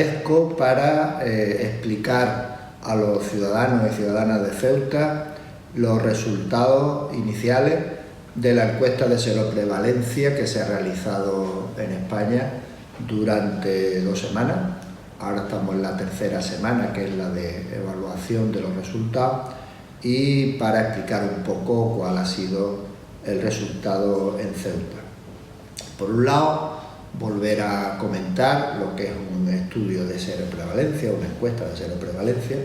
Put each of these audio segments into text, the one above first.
comparezco para explicar a los ciudadanos y ciudadanas de Ceuta los resultados iniciales de la encuesta de seroprevalencia que se ha realizado en España durante 2 semanas. Ahora estamos en la tercera semana, que es la de evaluación de los resultados, y para explicar un poco cuál ha sido el resultado en Ceuta. Por un lado, volver a comentar lo que es un estudio de seroprevalencia, una encuesta de seroprevalencia,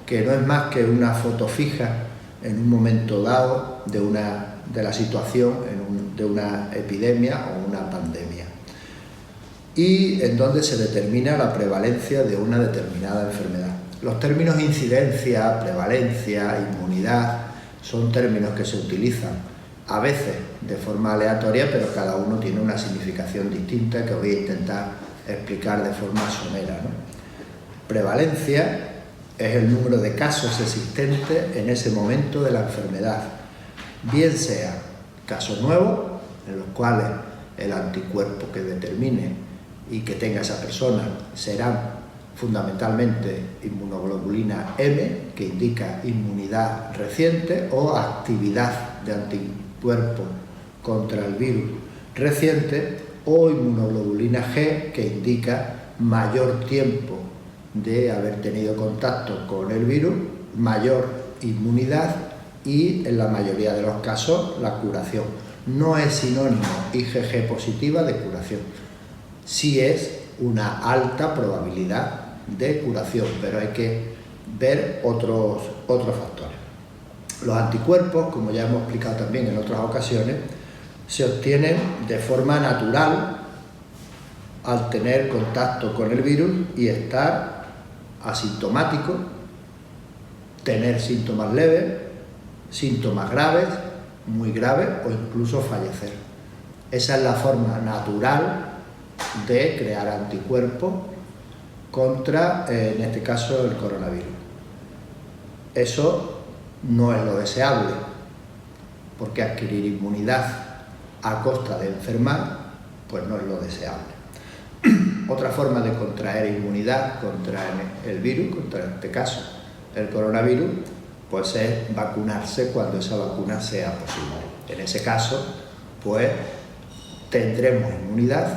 que no es más que una foto fija en un momento dado de la situación de una epidemia o una pandemia, y en donde se determina la prevalencia de una determinada enfermedad. Los términos incidencia, prevalencia, inmunidad son términos que se utilizan a veces de forma aleatoria, pero cada uno tiene una significación distinta que voy a intentar explicar de forma somera, ¿no? Prevalencia es el número de casos existentes en ese momento de la enfermedad, bien sea casos nuevos, en los cuales el anticuerpo que determine y que tenga esa persona será fundamentalmente inmunoglobulina M, que indica inmunidad reciente, o actividad de anticuerpo contra el virus reciente, o inmunoglobulina G, que indica mayor tiempo de haber tenido contacto con el virus, mayor inmunidad y, en la mayoría de los casos, la curación. No es sinónimo IgG positiva de curación. Sí es una alta probabilidad de curación, pero hay que ver otros factores. Los anticuerpos, como ya hemos explicado también en otras ocasiones, se obtienen de forma natural al tener contacto con el virus y estar asintomático, tener síntomas leves, síntomas graves, muy graves o incluso fallecer. Esa es la forma natural de crear anticuerpos contra, en este caso, el coronavirus. Eso no es lo deseable, porque adquirir inmunidad a costa de enfermar, pues no es lo deseable. Otra forma de contraer inmunidad contra el virus, contra, en este caso, el coronavirus, pues es vacunarse cuando esa vacuna sea posible. En ese caso, pues tendremos inmunidad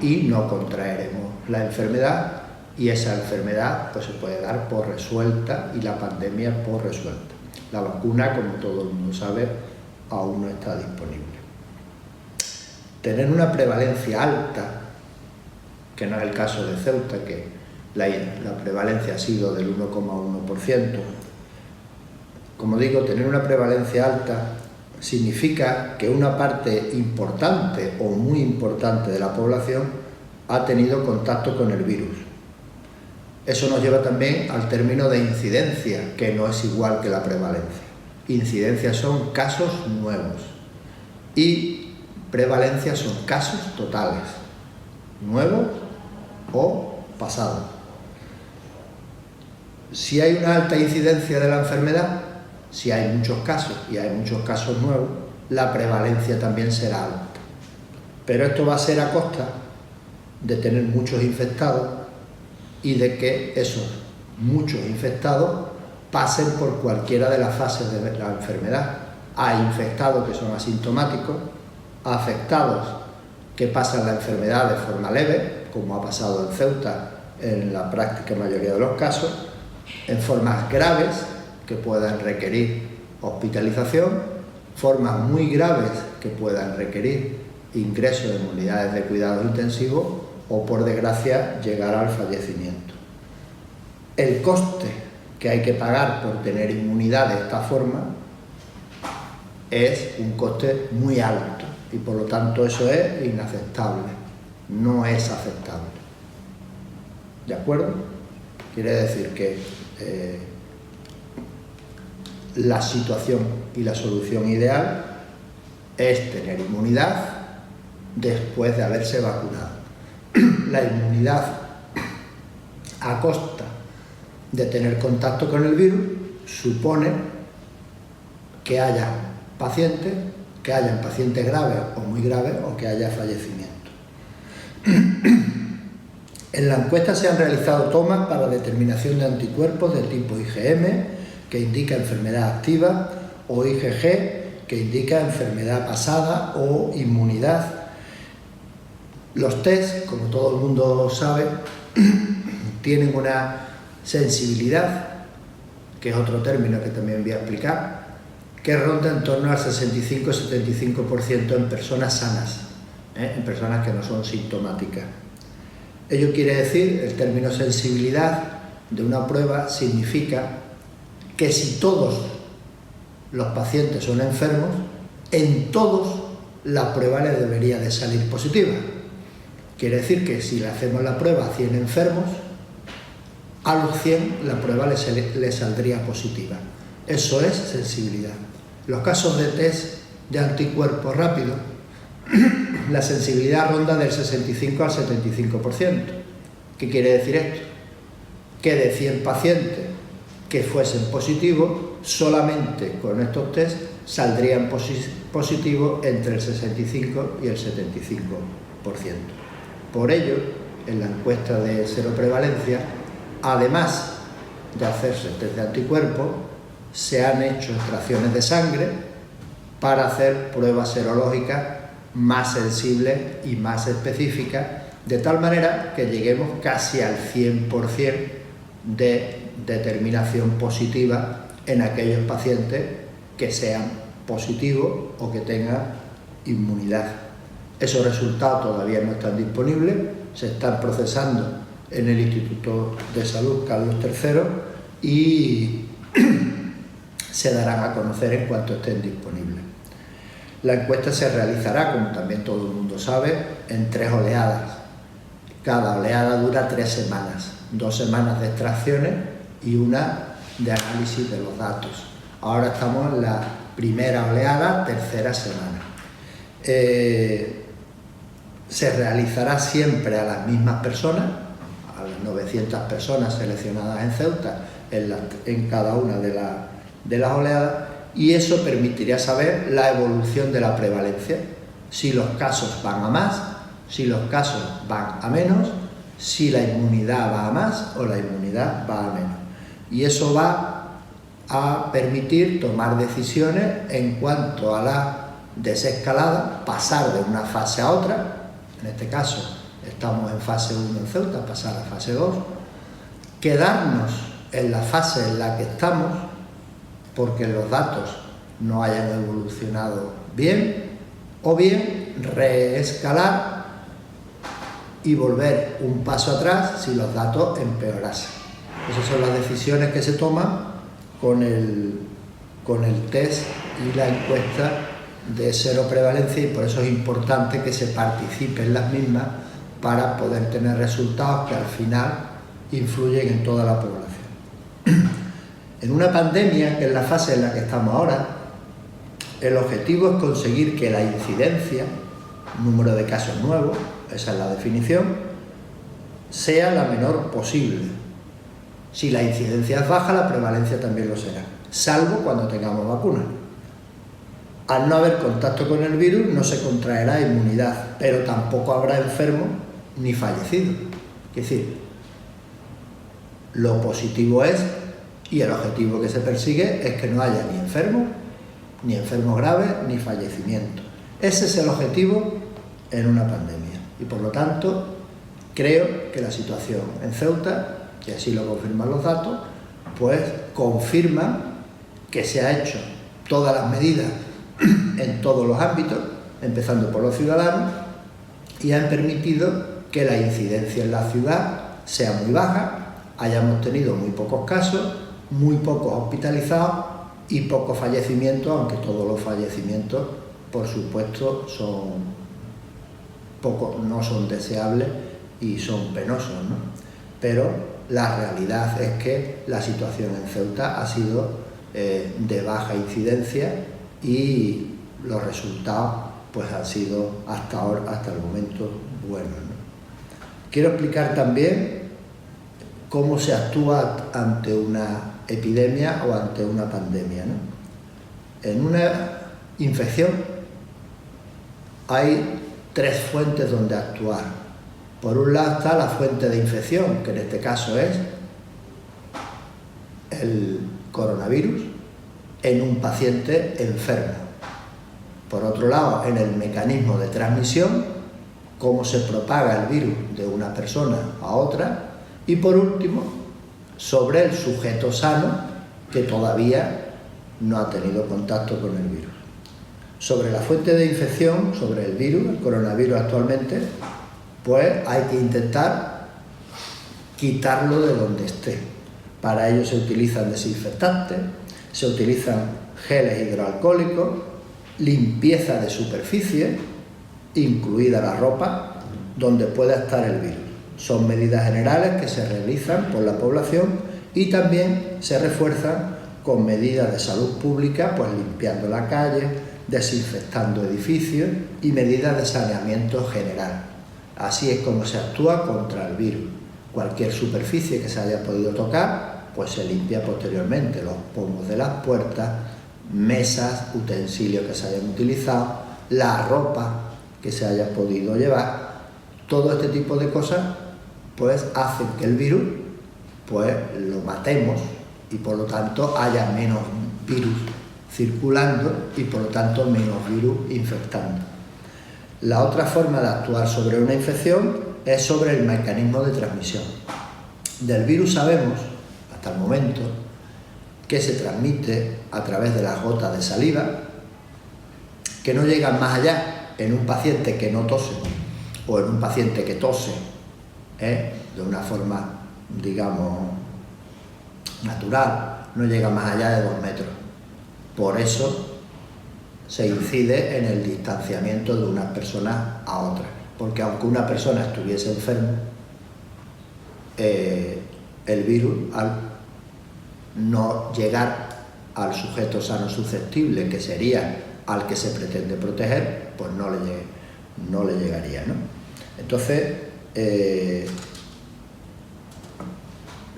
y no contraeremos la enfermedad, y esa enfermedad pues se puede dar por resuelta y la pandemia por resuelta. La vacuna, como todo el mundo sabe, aún no está disponible. Tener una prevalencia alta, que no es el caso de Ceuta, que la prevalencia ha sido del 1,1%. Como digo, tener una prevalencia alta significa que una parte importante o muy importante de la población ha tenido contacto con el virus. Eso nos lleva también al término de incidencia, que no es igual que la prevalencia. Incidencia son casos nuevos y prevalencia son casos totales, nuevos o pasados. Si hay una alta incidencia de la enfermedad, si hay muchos casos y hay muchos casos nuevos, la prevalencia también será alta. Pero esto va a ser a costa de tener muchos infectados y de que esos muchos infectados pasen por cualquiera de las fases de la enfermedad. Hay infectados que son asintomáticos, afectados que pasan la enfermedad de forma leve, como ha pasado en Ceuta en la práctica mayoría de los casos, en formas graves que puedan requerir hospitalización, formas muy graves que puedan requerir ingreso en unidades de cuidados intensivos o, por desgracia, llegar al fallecimiento. El coste que hay que pagar por tener inmunidad de esta forma es un coste muy alto y, por lo tanto, eso es inaceptable, no es aceptable. ¿De acuerdo? Quiere decir que la situación y la solución ideal es tener inmunidad después de haberse vacunado. La inmunidad a costa de tener contacto con el virus supone que hayan pacientes graves o muy graves, o que haya fallecimiento. En la encuesta se han realizado tomas para determinación de anticuerpos de tipo IgM, que indica enfermedad activa, o IgG, que indica enfermedad pasada o inmunidad. Los test, como todo el mundo sabe, tienen una sensibilidad, que es otro término que también voy a explicar, que ronda en torno al 65-75% en personas sanas, en personas que no son sintomáticas. Ello quiere decir, el término sensibilidad de una prueba significa que si todos los pacientes son enfermos, en todos la prueba le debería de salir positiva. Quiere decir que si le hacemos la prueba a 100 enfermos, a los 100 la prueba le saldría positiva. Eso es sensibilidad. Los casos de test de anticuerpos rápidos, la sensibilidad ronda del 65 al 75%. ¿Qué quiere decir esto? Que de 100 pacientes que fuesen positivos, solamente con estos test saldrían positivos entre el 65 y el 75%. Por ello, en la encuesta de seroprevalencia, además de hacerse test de anticuerpos, se han hecho extracciones de sangre para hacer pruebas serológicas más sensibles y más específicas, de tal manera que lleguemos casi al 100% de determinación positiva en aquellos pacientes que sean positivos o que tengan inmunidad. Esos resultados todavía no están disponibles, se están procesando en el Instituto de Salud Carlos III y se darán a conocer en cuanto estén disponibles. La encuesta se realizará, como también todo el mundo sabe, en 3 oleadas. Cada oleada dura 3 semanas, 2 semanas de extracciones y una de análisis de los datos. Ahora estamos en la primera oleada, tercera semana. Se realizará siempre a las mismas personas, a las 900 personas seleccionadas en Ceuta, en cada una de las oleadas, y eso permitiría saber la evolución de la prevalencia, si los casos van a más, si los casos van a menos, si la inmunidad va a más o la inmunidad va a menos. Y eso va a permitir tomar decisiones en cuanto a la desescalada, pasar de una fase a otra. En este caso estamos en fase 1 en Ceuta, pasar a fase 2, quedarnos en la fase en la que estamos porque los datos no hayan evolucionado bien, o bien reescalar y volver un paso atrás si los datos empeorasen. Esas son las decisiones que se toman con el test y la encuesta de seroprevalencia, y por eso es importante que se participe en las mismas para poder tener resultados que al final influyen en toda la población. En una pandemia, que es la fase en la que estamos ahora, el objetivo es conseguir que la incidencia, número de casos nuevos, esa es la definición, sea la menor posible. Si la incidencia es baja, la prevalencia también lo será, salvo cuando tengamos vacuna. Al no haber contacto con el virus, no se contraerá inmunidad, pero tampoco habrá enfermo ni fallecido. Es decir, lo positivo es, y el objetivo que se persigue, es que no haya ni enfermos graves, ni fallecimientos. Ese es el objetivo en una pandemia. Y por lo tanto, creo que la situación en Ceuta, y así lo confirman los datos, pues confirma que se han hecho todas las medidas en todos los ámbitos, empezando por los ciudadanos, y han permitido que la incidencia en la ciudad sea muy baja, hayamos tenido muy pocos casos, muy pocos hospitalizados y pocos fallecimientos, aunque todos los fallecimientos, por supuesto, no son deseables y son penosos, ¿no? Pero la realidad es que la situación en Ceuta ha sido de baja incidencia y los resultados pues han sido hasta el momento buenos, ¿no? Quiero explicar también cómo se actúa ante una epidemia o ante una pandemia, ¿no? En una infección hay 3 fuentes donde actuar. Por un lado está la fuente de infección, que en este caso es el coronavirus en un paciente enfermo. Por otro lado, en el mecanismo de transmisión, cómo se propaga el virus de una persona a otra. Y por último, sobre el sujeto sano que todavía no ha tenido contacto con el virus. Sobre la fuente de infección, sobre el virus, el coronavirus actualmente, pues hay que intentar quitarlo de donde esté. Para ello se utilizan desinfectantes, se utilizan geles hidroalcohólicos, limpieza de superficie, incluida la ropa, donde pueda estar el virus. Son medidas generales que se realizan por la población y también se refuerzan con medidas de salud pública, pues limpiando la calle, desinfectando edificios y medidas de saneamiento general. Así es como se actúa contra el virus. Cualquier superficie que se haya podido tocar, pues se limpia posteriormente. Los pomos de las puertas, mesas, utensilios que se hayan utilizado, la ropa que se haya podido llevar. Todo este tipo de cosas pues hacen que el virus pues lo matemos y por lo tanto haya menos virus circulando y por lo tanto menos virus infectando. La otra forma de actuar sobre una infección es sobre el mecanismo de transmisión. Del virus sabemos, hasta el momento, que se transmite a través de las gotas de saliva, que no llegan más allá en un paciente que no tose o en un paciente que tose, de una forma, digamos, natural, no llega más allá de 2 metros. Por eso se incide en el distanciamiento de una persona a otra, porque aunque una persona estuviese enferma, el virus, al no llegar al sujeto sano susceptible, que sería al que se pretende proteger, pues no le llegaría, ¿no? Entonces,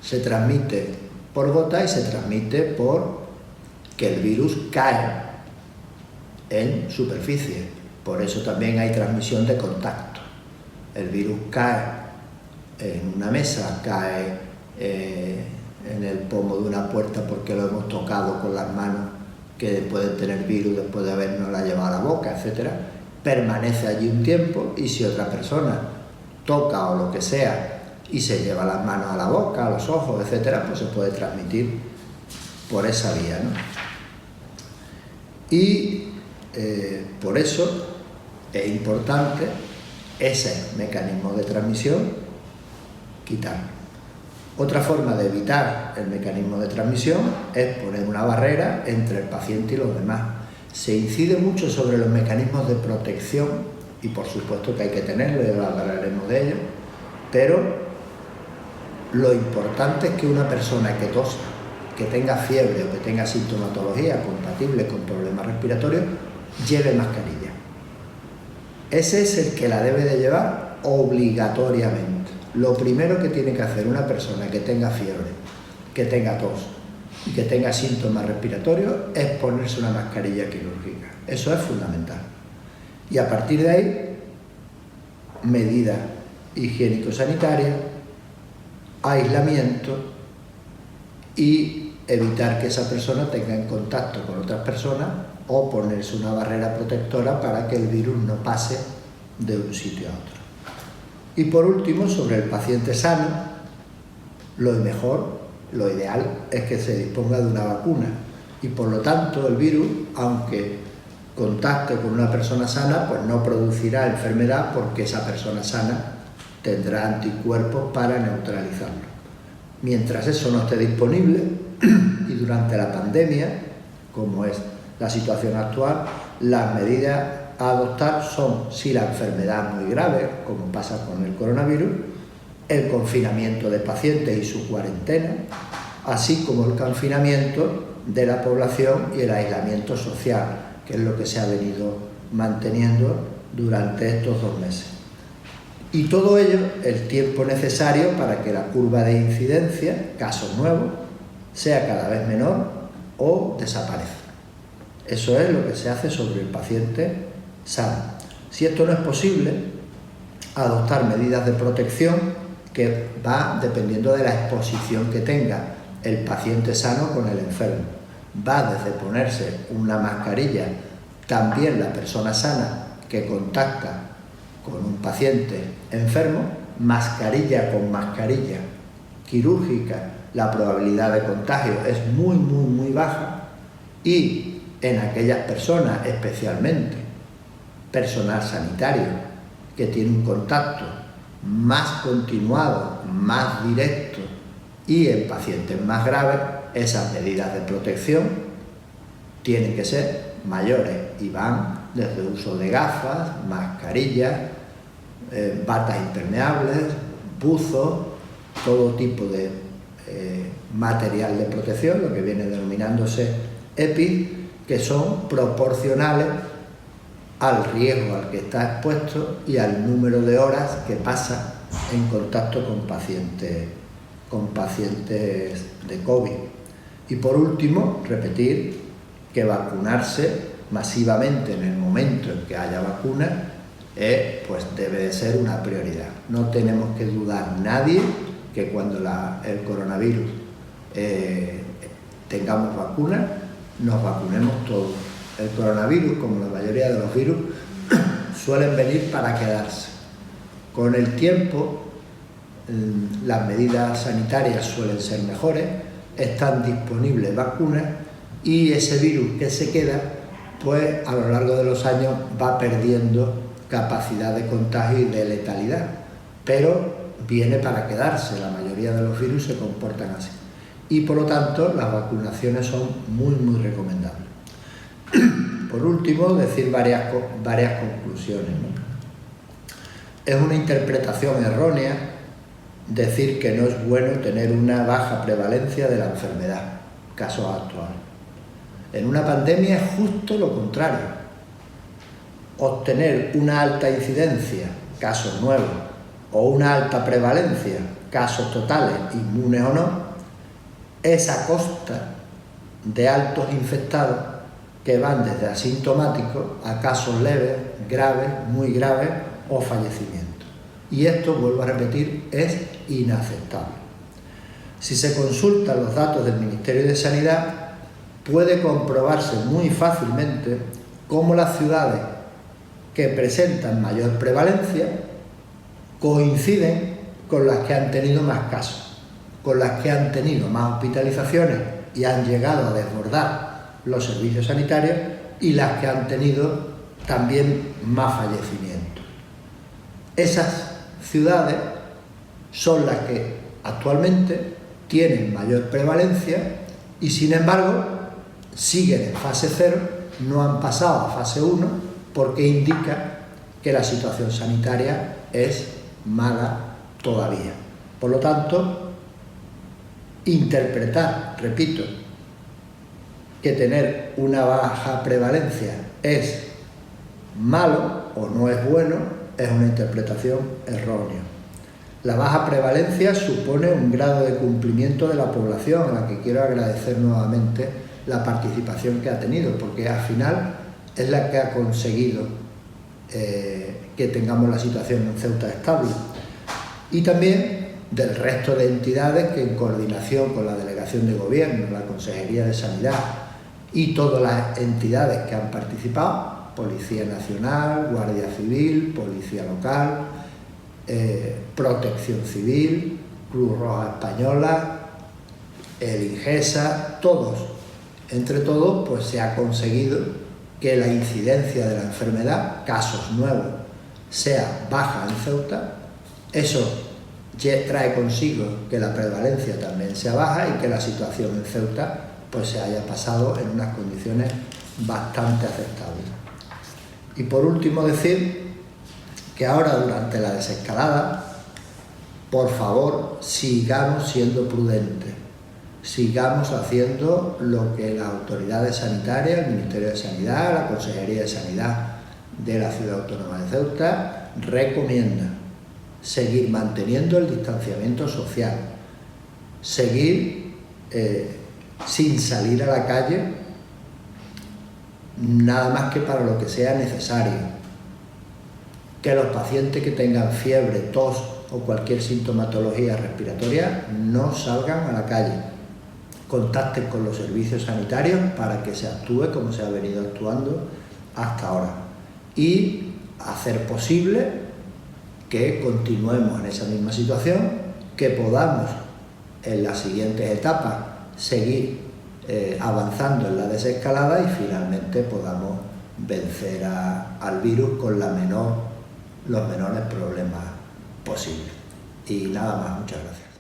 se transmite por gota y se transmite por que el virus cae en superficie. Por eso también hay transmisión de contacto. El virus cae en una mesa, cae en el pomo de una puerta porque lo hemos tocado con las manos que pueden tener virus después de habernosla llevado a la boca, etc. Permanece allí un tiempo y si otra persona toca o lo que sea y se lleva las manos a la boca, a los ojos, etc., pues se puede transmitir por esa vía, ¿no? Y por eso es importante ese mecanismo de transmisión quitarlo. Otra forma de evitar el mecanismo de transmisión es poner una barrera entre el paciente y los demás. Se incide mucho sobre los mecanismos de protección y por supuesto que hay que tenerlo, y hablaremos de ello, pero lo importante es que una persona que tosa, que tenga fiebre o que tenga sintomatología compatible con problemas respiratorios, lleve mascarilla. Ese es el que la debe de llevar obligatoriamente. Lo primero que tiene que hacer una persona que tenga fiebre, que tenga tos y que tenga síntomas respiratorios es ponerse una mascarilla quirúrgica. Eso es fundamental. Y a partir de ahí, medidas higiénico-sanitarias, aislamiento y evitar que esa persona tenga en contacto con otras personas o ponerse una barrera protectora para que el virus no pase de un sitio a otro. Y por último, sobre el paciente sano, lo mejor, lo ideal es que se disponga de una vacuna y por lo tanto el virus, aunque contacte con una persona sana, pues no producirá enfermedad porque esa persona sana tendrá anticuerpos para neutralizarlo. Mientras eso no esté disponible y durante la pandemia, como es la situación actual, las medidas a adoptar son, si la enfermedad es muy grave, como pasa con el coronavirus, el confinamiento de pacientes y su cuarentena, así como el confinamiento de la población y el aislamiento social, que es lo que se ha venido manteniendo durante estos 2 meses. Y todo ello, el tiempo necesario para que la curva de incidencia, casos nuevos, sea cada vez menor o desaparezca. Eso es lo que se hace sobre el paciente sano. Si esto no es posible, adoptar medidas de protección que va dependiendo de la exposición que tenga el paciente sano con el enfermo. Va desde ponerse una mascarilla, también la persona sana que contacta con un paciente enfermo, mascarilla con mascarilla quirúrgica, la probabilidad de contagio es muy baja, y en aquellas personas, especialmente personal sanitario, que tiene un contacto más continuado, más directo, y en pacientes más graves, esas medidas de protección tienen que ser mayores y van desde el uso de gafas, mascarillas, batas impermeables, buzos, todo tipo de material de protección, lo que viene denominándose EPI, que son proporcionales al riesgo al que está expuesto y al número de horas que pasa en contacto con pacientes de COVID. Y por último, repetir que vacunarse masivamente en el momento en que haya vacunas pues debe de ser una prioridad. No tenemos que dudar nadie que cuando el coronavirus tengamos vacunas, nos vacunemos todos. El coronavirus, como la mayoría de los virus, suelen venir para quedarse. Con el tiempo, las medidas sanitarias suelen ser mejores, están disponibles vacunas, y ese virus que se queda, pues a lo largo de los años va perdiendo capacidad de contagio y de letalidad, pero viene para quedarse. La mayoría de los virus se comportan así, y por lo tanto las vacunaciones son muy recomendables. Por último, decir varias conclusiones, ¿no? Es una interpretación errónea decir que no es bueno tener una baja prevalencia de la enfermedad, casos actuales. En una pandemia es justo lo contrario. Obtener una alta incidencia, casos nuevos, o una alta prevalencia, casos totales, inmunes o no, es a costa de altos infectados que van desde asintomáticos a casos leves, graves, muy graves o fallecimientos. Y esto, vuelvo a repetir, es inaceptable. Si se consultan los datos del Ministerio de Sanidad, puede comprobarse muy fácilmente cómo las ciudades que presentan mayor prevalencia coinciden con las que han tenido más casos, con las que han tenido más hospitalizaciones y han llegado a desbordar los servicios sanitarios, y las que han tenido también más fallecimientos. Esas ciudades son las que actualmente tienen mayor prevalencia y, sin embargo, siguen en fase 0, no han pasado a fase 1, porque indica que la situación sanitaria es mala todavía. Por lo tanto, interpretar, repito, que tener una baja prevalencia es malo o no es bueno, es una interpretación errónea. La baja prevalencia supone un grado de cumplimiento de la población, a la que quiero agradecer nuevamente la participación que ha tenido, porque al final es la que ha conseguido que tengamos la situación en Ceuta estable. Y también del resto de entidades que, en coordinación con la Delegación de Gobierno, la Consejería de Sanidad y todas las entidades que han participado, Policía Nacional, Guardia Civil, Policía Local, Protección Civil, Cruz Roja Española, el INGESA, todos, entre todos, pues se ha conseguido que la incidencia de la enfermedad, casos nuevos, sea baja en Ceuta. Eso trae consigo que la prevalencia también sea baja y que la situación en Ceuta pues se haya pasado en unas condiciones bastante aceptables. Y por último, decir que ahora, durante la desescalada, por favor, sigamos siendo prudentes, sigamos haciendo lo que las autoridades sanitarias, el Ministerio de Sanidad, la Consejería de Sanidad de la Ciudad Autónoma de Ceuta recomienda: seguir manteniendo el distanciamiento social, seguir sin salir a la calle nada más que para lo que sea necesario, que los pacientes que tengan fiebre, tos o cualquier sintomatología respiratoria no salgan a la calle. Contacten con los servicios sanitarios para que se actúe como se ha venido actuando hasta ahora y hacer posible que continuemos en esa misma situación, que podamos en las siguientes etapas seguir avanzando en la desescalada y finalmente podamos vencer al virus con los menores problemas posibles. Y nada más, muchas gracias.